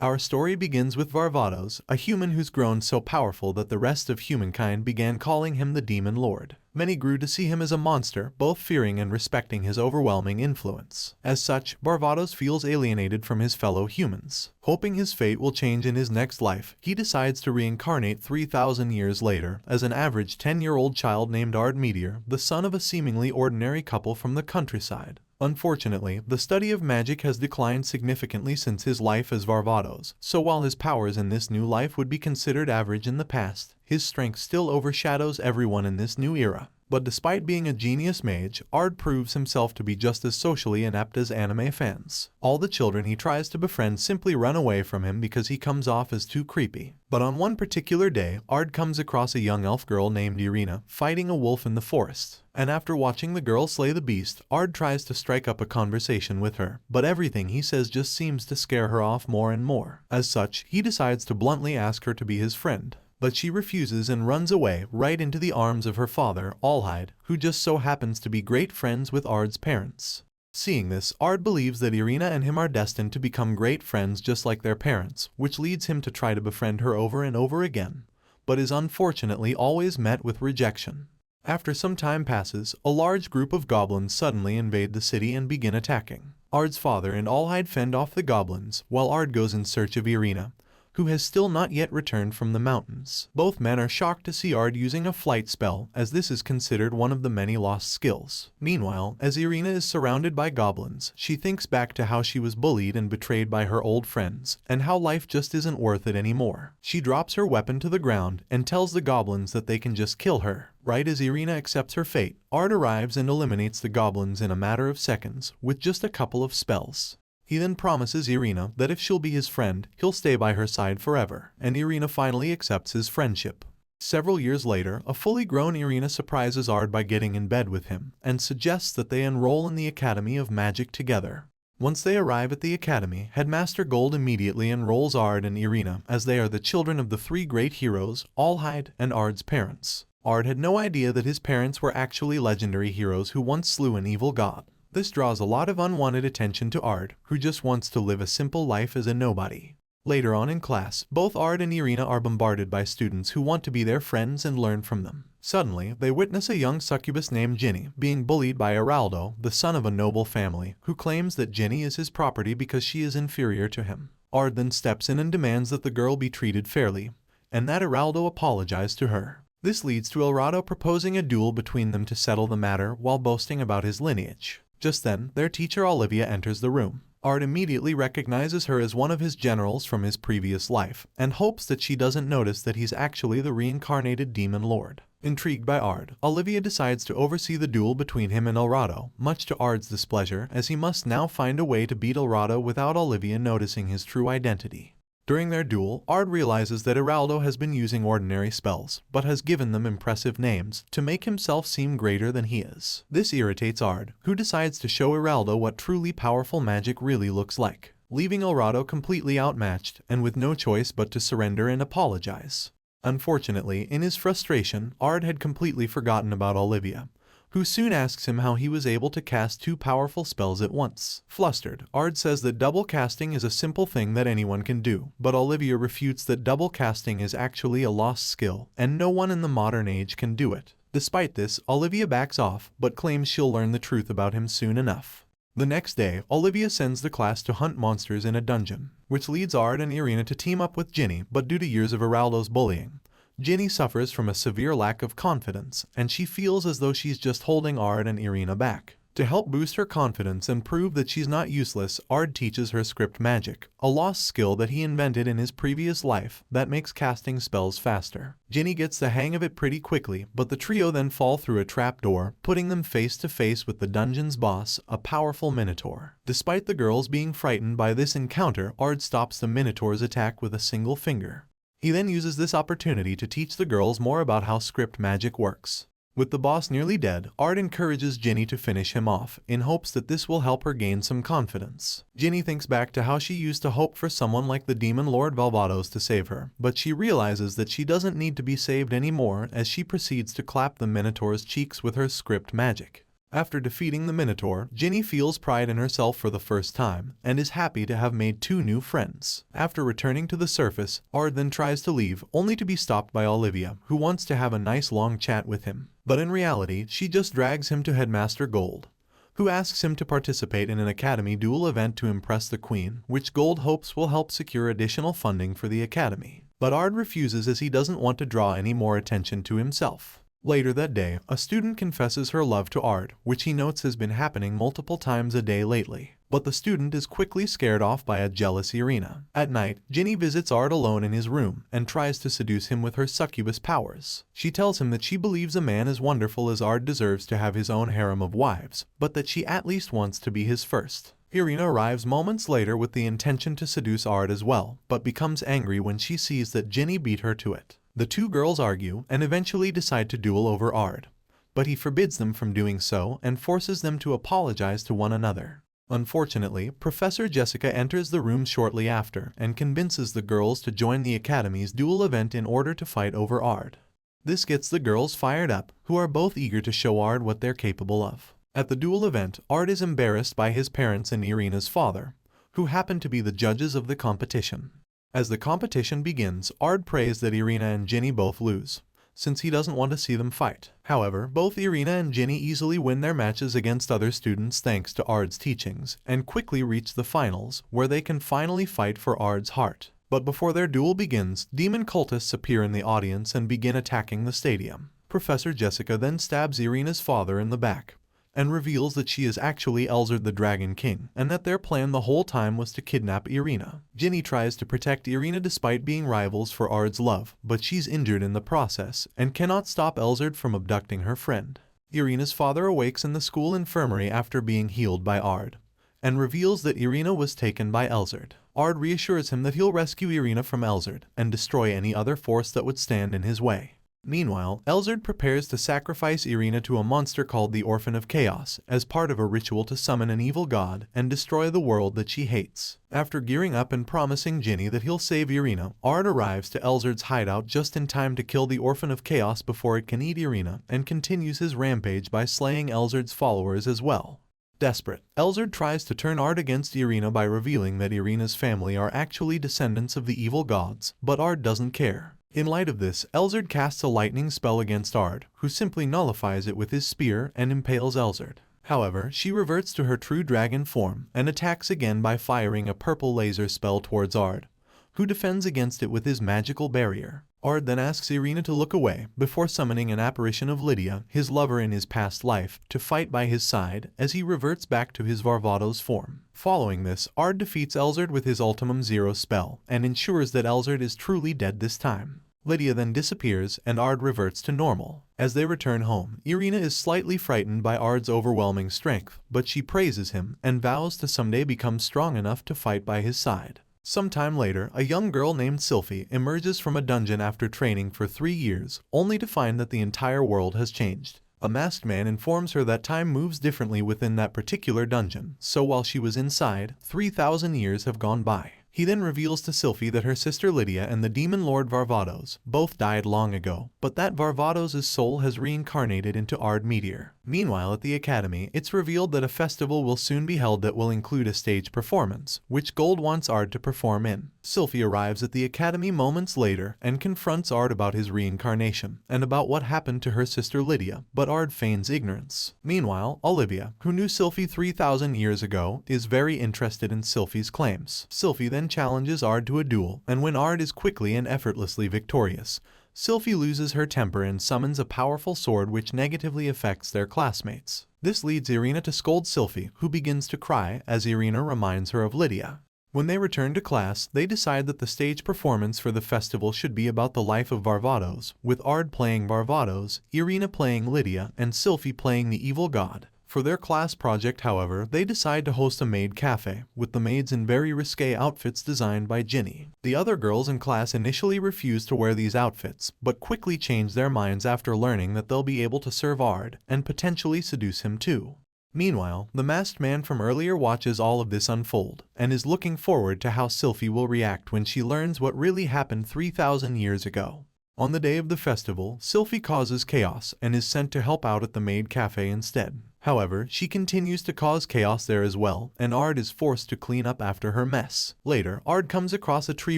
Our story begins with Varvatos, a human who's grown so powerful that the rest of humankind began calling him the Demon Lord. Many grew to see him as a monster, both fearing and respecting his overwhelming influence. As such, Varvatos feels alienated from his fellow humans. Hoping his fate will change in his next life, he decides to reincarnate 3,000 years later as an average 10-year-old child named Ard Meteor, the son of a seemingly ordinary couple from the countryside. Unfortunately, the study of magic has declined significantly since his life as Varvatos, so while his powers in this new life would be considered average in the past, his strength still overshadows everyone in this new era. But despite being a genius mage, Ard proves himself to be just as socially inept as anime fans. All the children he tries to befriend simply run away from him because he comes off as too creepy. But on one particular day, Ard comes across a young elf girl named Irina fighting a wolf in the forest. And after watching the girl slay the beast, Ard tries to strike up a conversation with her, but everything he says just seems to scare her off more and more. As such, he decides to bluntly ask her to be his friend. But she refuses and runs away right into the arms of her father, Alhide, who just so happens to be great friends with Ard's parents. Seeing this, Ard believes that Irina and him are destined to become great friends just like their parents, which leads him to try to befriend her over and over again, but is unfortunately always met with rejection. After some time passes, a large group of goblins suddenly invade the city and begin attacking. Ard's father and Alhide fend off the goblins, while Ard goes in search of Irina, who has still not yet returned from the mountains. Both men are shocked to see Ard using a flight spell, as this is considered one of the many lost skills. Meanwhile, as Irina is surrounded by goblins, she thinks back to how she was bullied and betrayed by her old friends, and how life just isn't worth it anymore. She drops her weapon to the ground and tells the goblins that they can just kill her. Right as Irina accepts her fate, Ard arrives and eliminates the goblins in a matter of seconds, with just a couple of spells. He then promises Irina that if she'll be his friend, he'll stay by her side forever, and Irina finally accepts his friendship. Several years later, a fully grown Irina surprises Ard by getting in bed with him, and suggests that they enroll in the Academy of Magic together. Once they arrive at the academy, Headmaster Gold immediately enrolls Ard and Irina, as they are the children of the three great heroes, Alhide and Ard's parents. Ard had no idea that his parents were actually legendary heroes who once slew an evil god. This draws a lot of unwanted attention to Ard, who just wants to live a simple life as a nobody. Later on in class, both Ard and Irina are bombarded by students who want to be their friends and learn from them. Suddenly, they witness a young succubus named Ginny being bullied by Araldo, the son of a noble family, who claims that Ginny is his property because she is inferior to him. Ard then steps in and demands that the girl be treated fairly, and that Araldo apologize to her. This leads to Araldo proposing a duel between them to settle the matter while boasting about his lineage. Just then, their teacher Olivia enters the room. Ard immediately recognizes her as one of his generals from his previous life, and hopes that she doesn't notice that he's actually the reincarnated Demon Lord. Intrigued by Ard, Olivia decides to oversee the duel between him and Araldo, much to Ard's displeasure, as he must now find a way to beat Araldo without Olivia noticing his true identity. During their duel, Ard realizes that Araldo has been using ordinary spells, but has given them impressive names to make himself seem greater than he is. This irritates Ard, who decides to show Araldo what truly powerful magic really looks like, leaving Araldo completely outmatched and with no choice but to surrender and apologize. Unfortunately, in his frustration, Ard had completely forgotten about Olivia, who soon asks him how he was able to cast two powerful spells at once. Flustered, Ard says that double casting is a simple thing that anyone can do, but Olivia refutes that double casting is actually a lost skill, and no one in the modern age can do it. Despite this, Olivia backs off, but claims she'll learn the truth about him soon enough. The next day, Olivia sends the class to hunt monsters in a dungeon, which leads Ard and Irina to team up with Ginny, but due to years of Araldo's bullying, Ginny suffers from a severe lack of confidence, and she feels as though she's just holding Ard and Irina back. To help boost her confidence and prove that she's not useless, Ard teaches her script magic, a lost skill that he invented in his previous life that makes casting spells faster. Ginny gets the hang of it pretty quickly, but the trio then fall through a trapdoor, putting them face to face with the dungeon's boss, a powerful minotaur. Despite the girls being frightened by this encounter, Ard stops the minotaur's attack with a single finger. He then uses this opportunity to teach the girls more about how script magic works. With the boss nearly dead, Ard encourages Ginny to finish him off, in hopes that this will help her gain some confidence. Ginny thinks back to how she used to hope for someone like the Demon Lord Varvatos to save her, but she realizes that she doesn't need to be saved anymore as she proceeds to clap the Minotaur's cheeks with her script magic. After defeating the Minotaur, Ginny feels pride in herself for the first time, and is happy to have made 2 new friends. After returning to the surface, Ard then tries to leave, only to be stopped by Olivia, who wants to have a nice long chat with him. But in reality, she just drags him to Headmaster Gold, who asks him to participate in an Academy duel event to impress the Queen, which Gold hopes will help secure additional funding for the Academy. But Ard refuses as he doesn't want to draw any more attention to himself. Later that day, a student confesses her love to Ard, which he notes has been happening multiple times a day lately. But the student is quickly scared off by a jealous Irina. At night, Ginny visits Ard alone in his room and tries to seduce him with her succubus powers. She tells him that she believes a man as wonderful as Ard deserves to have his own harem of wives, but that she at least wants to be his first. Irina arrives moments later with the intention to seduce Ard as well, but becomes angry when she sees that Ginny beat her to it. The 2 girls argue and eventually decide to duel over Ard, but he forbids them from doing so and forces them to apologize to one another. Unfortunately, Professor Jessica enters the room shortly after and convinces the girls to join the Academy's duel event in order to fight over Ard. This gets the girls fired up, who are both eager to show Ard what they're capable of. At the duel event, Ard is embarrassed by his parents and Irina's father, who happen to be the judges of the competition. As the competition begins, Ard prays that Irina and Ginny both lose, since he doesn't want to see them fight. However, both Irina and Ginny easily win their matches against other students thanks to Ard's teachings, and quickly reach the finals, where they can finally fight for Ard's heart. But before their duel begins, demon cultists appear in the audience and begin attacking the stadium. Professor Jessica then stabs Irina's father in the back, and reveals that she is actually Elzard the Dragon King, and that their plan the whole time was to kidnap Irina. Ginny tries to protect Irina despite being rivals for Ard's love, but she's injured in the process, and cannot stop Elzard from abducting her friend. Irina's father awakes in the school infirmary after being healed by Ard, and reveals that Irina was taken by Elzard. Ard reassures him that he'll rescue Irina from Elzard, and destroy any other force that would stand in his way. Meanwhile, Elzard prepares to sacrifice Irina to a monster called the Orphan of Chaos as part of a ritual to summon an evil god and destroy the world that she hates. After gearing up and promising Ginny that he'll save Irina, Ard arrives to Elzard's hideout just in time to kill the Orphan of Chaos before it can eat Irina, and continues his rampage by slaying Elzard's followers as well. Desperate, Elzard tries to turn Ard against Irina by revealing that Irina's family are actually descendants of the evil gods, but Ard doesn't care. In light of this, Elzard casts a lightning spell against Ard, who simply nullifies it with his spear and impales Elzard. However, she reverts to her true dragon form and attacks again by firing a purple laser spell towards Ard, who defends against it with his magical barrier. Ard then asks Irina to look away, before summoning an apparition of Lydia, his lover in his past life, to fight by his side as he reverts back to his Varvatos form. Following this, Ard defeats Elzard with his Ultimum Zero spell, and ensures that Elzard is truly dead this time. Lydia then disappears, and Ard reverts to normal. As they return home, Irina is slightly frightened by Ard's overwhelming strength, but she praises him and vows to someday become strong enough to fight by his side. Sometime later, a young girl named Sylphie emerges from a dungeon after training for 3 years, only to find that the entire world has changed. A masked man informs her that time moves differently within that particular dungeon, so while she was inside, 3,000 years have gone by. He then reveals to Sylphie that her sister Lydia and the demon lord Varvatos both died long ago, but that Varvatos' soul has reincarnated into Ard Meteor. Meanwhile, at the Academy, it's revealed that a festival will soon be held that will include a stage performance, which Gold wants Ard to perform in. Sylphie arrives at the Academy moments later and confronts Ard about his reincarnation and about what happened to her sister Lydia, but Ard feigns ignorance. Meanwhile, Olivia, who knew Sylphie 3,000 years ago, is very interested in Sylphie's claims. Sylphie then challenges Ard to a duel, and when Ard is quickly and effortlessly victorious, Sylphie loses her temper and summons a powerful sword which negatively affects their classmates. This leads Irina to scold Sylphie, who begins to cry as Irina reminds her of Lydia. When they return to class, they decide that the stage performance for the festival should be about the life of Varvatos, with Ard playing Varvatos, Irina playing Lydia, and Sylphie playing the evil god. For their class project, however, they decide to host a maid cafe, with the maids in very risque outfits designed by Ginny. The other girls in class initially refuse to wear these outfits, but quickly change their minds after learning that they'll be able to serve Ard, and potentially seduce him too. Meanwhile, the masked man from earlier watches all of this unfold, and is looking forward to how Sylphie will react when she learns what really happened 3,000 years ago. On the day of the festival, Sylphie causes chaos and is sent to help out at the maid cafe instead. However, she continues to cause chaos there as well, and Ard is forced to clean up after her mess. Later, Ard comes across a tree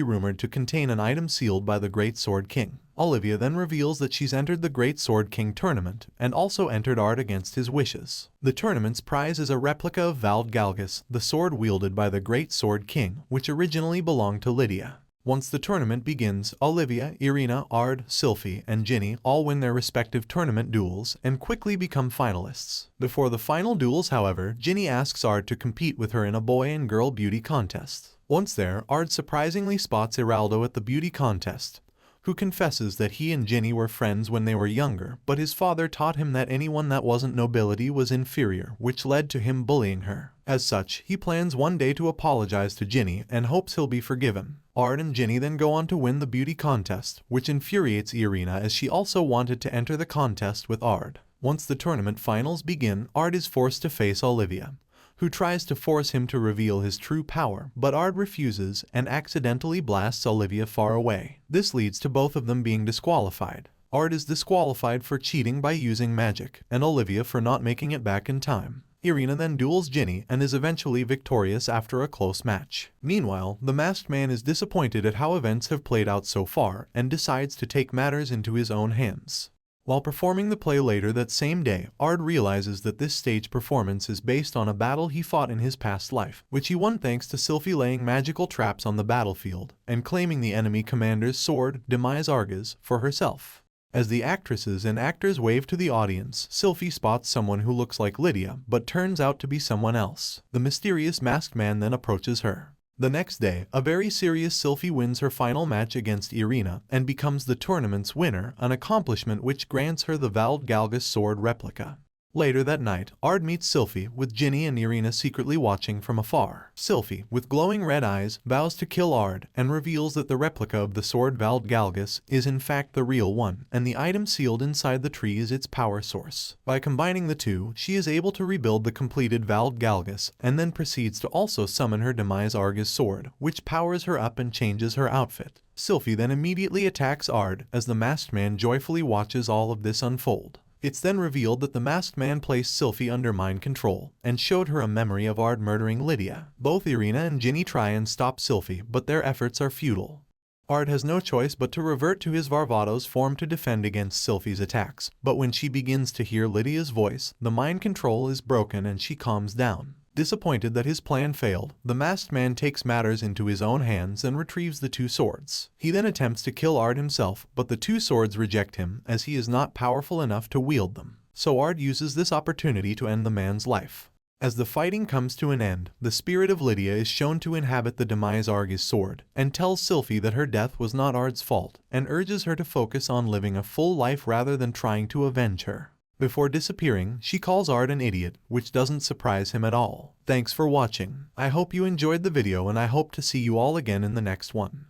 rumored to contain an item sealed by the Great Sword King. Olivia then reveals that she's entered the Great Sword King tournament, and also entered Ard against his wishes. The tournament's prize is a replica of Vald Galgus, the sword wielded by the Great Sword King, which originally belonged to Lydia. Once the tournament begins, Olivia, Irina, Ard, Sylphie, and Ginny all win their respective tournament duels and quickly become finalists. Before the final duels, however, Ginny asks Ard to compete with her in a boy and girl beauty contest. Once there, Ard surprisingly spots Iraldo at the beauty contest, who confesses that he and Ginny were friends when they were younger, but his father taught him that anyone that wasn't nobility was inferior, which led to him bullying her. As such, he plans one day to apologize to Ginny and hopes he'll be forgiven. Ard and Ginny then go on to win the beauty contest, which infuriates Irina as she also wanted to enter the contest with Ard. Once the tournament finals begin, Ard is forced to face Olivia, who tries to force him to reveal his true power, but Ard refuses and accidentally blasts Olivia far away. This leads to both of them being disqualified. Ard is disqualified for cheating by using magic, and Olivia for not making it back in time. Irina then duels Ginny and is eventually victorious after a close match. Meanwhile, the masked man is disappointed at how events have played out so far and decides to take matters into his own hands. While performing the play later that same day, Ard realizes that this stage performance is based on a battle he fought in his past life, which he won thanks to Sylphie laying magical traps on the battlefield and claiming the enemy commander's sword, Demise Argus, for herself. As the actresses and actors wave to the audience, Sylphie spots someone who looks like Lydia, but turns out to be someone else. The mysterious masked man then approaches her. The next day, a very serious Sylphie wins her final match against Irina and becomes the tournament's winner, an accomplishment which grants her the Vald Galgus sword replica. Later that night, Ard meets Sylphie, with Ginny and Irina secretly watching from afar. Sylphie, with glowing red eyes, vows to kill Ard and reveals that the replica of the sword Vald Galgus is in fact the real one, and the item sealed inside the tree is its power source. By combining the two, she is able to rebuild the completed Vald Galgus, and then proceeds to also summon her Demise Argus sword, which powers her up and changes her outfit. Sylphie then immediately attacks Ard as the masked man joyfully watches all of this unfold. It's then revealed that the masked man placed Sylphie under mind control and showed her a memory of Ard murdering Lydia. Both Irina and Ginny try and stop Sylphie, but their efforts are futile. Ard has no choice but to revert to his Varvatos form to defend against Sylphie's attacks, but when she begins to hear Lydia's voice, the mind control is broken and she calms down. Disappointed that his plan failed, the masked man takes matters into his own hands and retrieves the two swords. He then attempts to kill Ard himself, but the two swords reject him as he is not powerful enough to wield them. So Ard uses this opportunity to end the man's life. As the fighting comes to an end, the spirit of Lydia is shown to inhabit the Demise Argus sword and tells Sylphie that her death was not Ard's fault and urges her to focus on living a full life rather than trying to avenge her. Before disappearing, she calls Ard an idiot, which doesn't surprise him at all. Thanks for watching. I hope you enjoyed the video and I hope to see you all again in the next one.